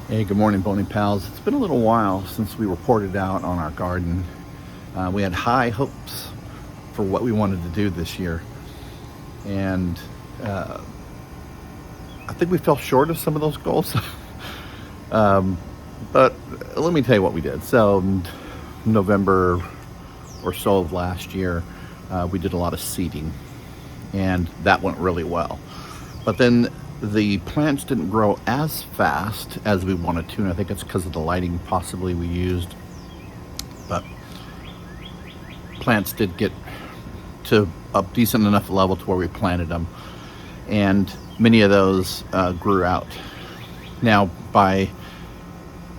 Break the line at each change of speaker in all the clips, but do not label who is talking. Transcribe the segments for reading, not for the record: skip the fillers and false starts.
Hey, good morning, Bony Pals. It's been a little while since we reported out on our garden. We had high hopes for what we wanted to do this year, and uh, I think we fell short of some of those goals. um, but let me tell you what we did. So, November or so of last year, we did a lot of seeding, and that went really well. But then the plants didn't grow as fast as we wanted to, and I think it's because of the lighting possibly we used. But plants did get to a decent enough level to where we planted them, and many of those grew out. Now, by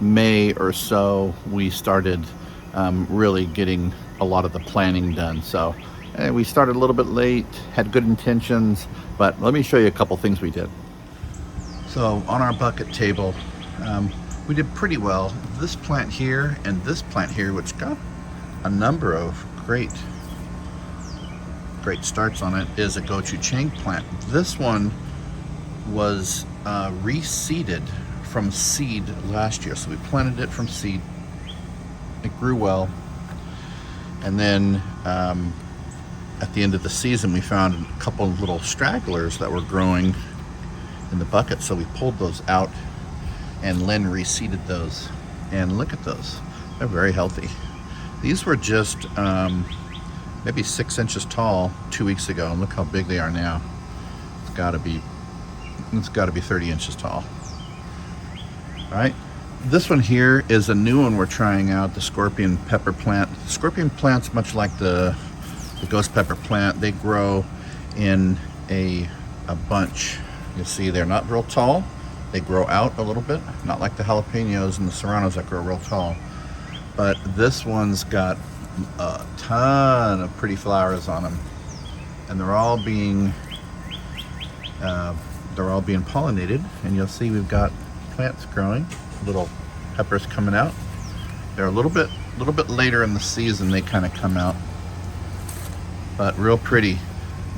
May or so, we started really getting a lot of the planting done. So we started a little bit late, had good intentions, but let me show you a couple things we did. So on our bucket table, we did pretty well. This plant here and this plant here, which got a number of great starts on it, is a gochujang plant. This one was reseeded from seed last year. So we planted it from seed. It grew well. And then at the end of the season, we found a couple of little stragglers that were growing in the bucket. So we pulled those out, and Lynn reseeded those. And look at those. They're very healthy. These were just maybe 6 inches tall 2 weeks ago, and look how big they are now. It's got to be 30 inches tall. All right, this one here is a new one we're trying out, the scorpion pepper plant. Scorpion plants, much like the ghost pepper plant, they grow in a bunch. You'll see they're not real tall. They grow out a little bit, not like the jalapenos and the serranos that grow real tall. But this one's got a ton of pretty flowers on them, and they're all being pollinated. And you'll see we've got plants growing, little peppers coming out. They're a little bit later in the season they kind of come out, but real pretty.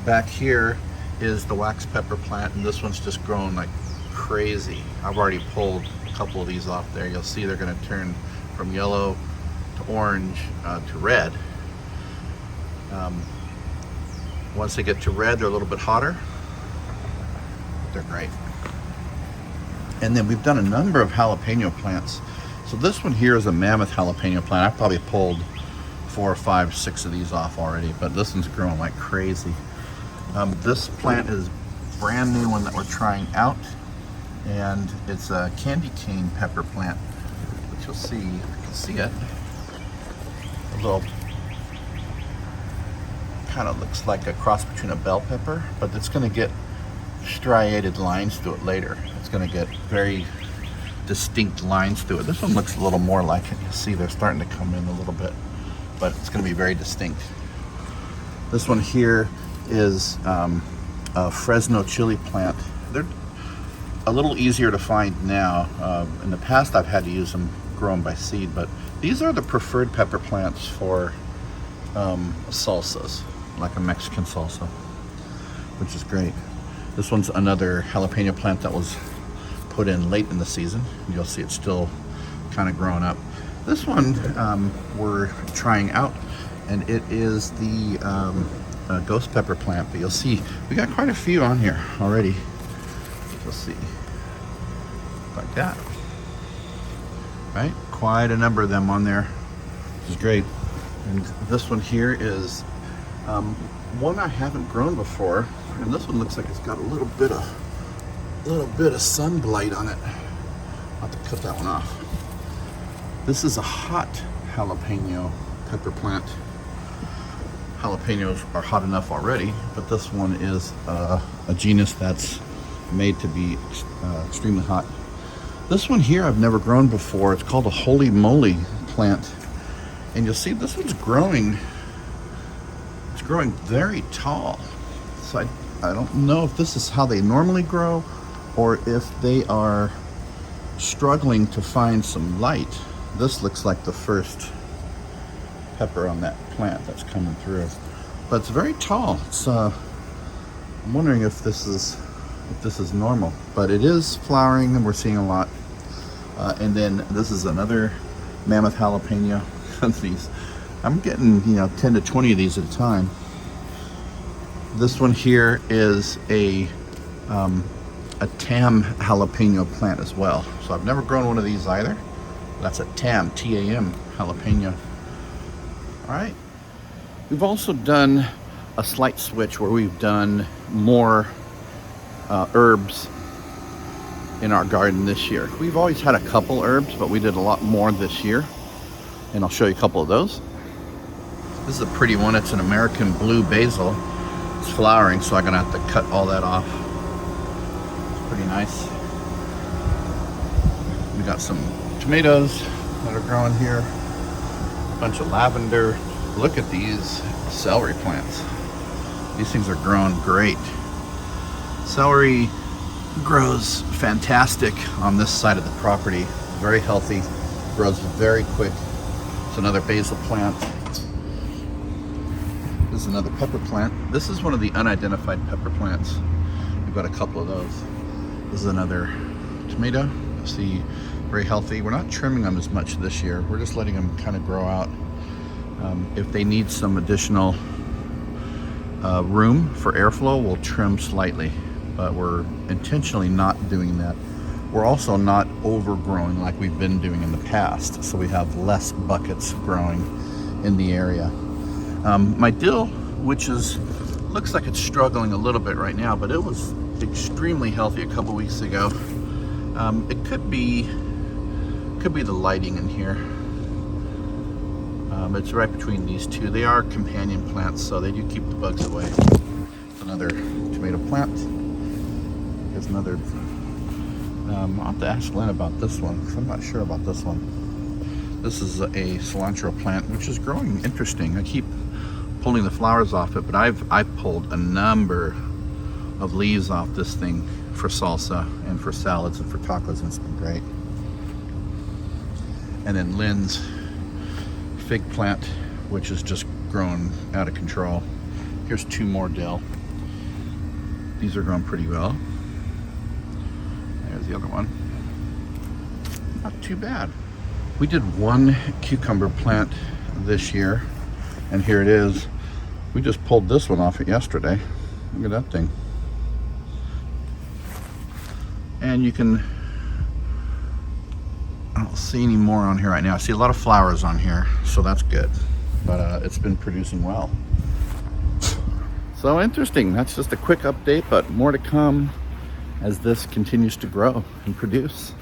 Back here is the wax pepper plant, and this one's just growing like crazy. I've already pulled a couple of these off there. You'll see they're going to turn from yellow to orange to red. Once they get to red, they're a little bit hotter. They're great. And then we've done a number of jalapeno plants. So this one here is a mammoth jalapeno plant. I've probably pulled 4 or 5, 6 of these off already, but this one's growing like crazy. This plant is a brand new one that we're trying out, and it's a candy cane pepper plant, which you'll see, you can see it. A little, kind of looks like a cross between a bell pepper, but it's going to get striated lines to it later. It's going to get very distinct lines to it. This one looks a little more like it. You'll see they're starting to come in a little bit, but it's going to be very distinct. This one here is a Fresno chili plant. They're a little easier to find now. In the past, I've had to use them grown by seed, but these are the preferred pepper plants for salsas, like a Mexican salsa, which is great. This one's another jalapeno plant that was put in late in the season. You'll see it's still kind of growing up. This one we're trying out, and it is the ghost pepper plant, but you'll see we got quite a few on here already. You'll see like that, right? Quite a number of them on there, which is great. And this one here is one I haven't grown before, and this one looks like it's got a little bit of sun blight on it. I'll have to cut that one off. This is a hot jalapeno pepper plant. Jalapenos are hot enough already, but this one is a genus that's made to be extremely hot. This one here I've never grown before. It's called a holy moly plant, and you'll see this one's growing. It's growing very tall. So I don't know if this is how they normally grow, or if they are struggling to find some light. This looks like the first pepper on that plant that's coming through, but it's very tall. It's I'm wondering if this is normal, but it is flowering, and we're seeing a lot. And then this is another mammoth jalapeno. These, I'm getting 10 to 20 of these at a time. This one here is a tam jalapeno plant as well. So I've never grown one of these either. That's a tam, T-A-M jalapeno. All right. We've also done a slight switch where we've done more herbs in our garden this year. We've always had a couple herbs, but we did a lot more this year. And I'll show you a couple of those. This is a pretty one. It's an American blue basil. It's flowering, so I'm gonna have to cut all that off. It's pretty nice. We got some tomatoes that are growing here. A bunch of lavender. Look at these celery plants. These things are growing great. Celery grows fantastic on this side of the property. Very healthy, grows very quick. It's another basil plant. This is another pepper plant. This is one of the unidentified pepper plants. We've got a couple of those. This is another tomato. See, very healthy. We're not trimming them as much this year. We're just letting them kind of grow out. If they need some additional room for airflow, we'll trim slightly, but we're intentionally not doing that. We're also not overgrowing like we've been doing in the past, so we have less buckets growing in the area. My dill, which looks like it's struggling a little bit right now, but it was extremely healthy a couple weeks ago. It could be the lighting in here. It's right between these two. They are companion plants, so they do keep the bugs away. It's another tomato plant. Here's another. I'll have to ask Lynn about this one, because I'm not sure about this one. This is a cilantro plant, which is growing interesting. I keep pulling the flowers off it, but I've pulled a number of leaves off this thing for salsa and for salads and for tacos, and it's been great. And then Lynn's fig plant, which is just growing out of control. Here's two more dill. These are growing pretty well. There's the other one. Not too bad. We did one cucumber plant this year, and here it is. We just pulled this one off it yesterday. Look at that thing. And you can, I don't see any more on here right now. I see a lot of flowers on here, so that's good. But it's been producing well. So interesting. That's just a quick update, but more to come as this continues to grow and produce.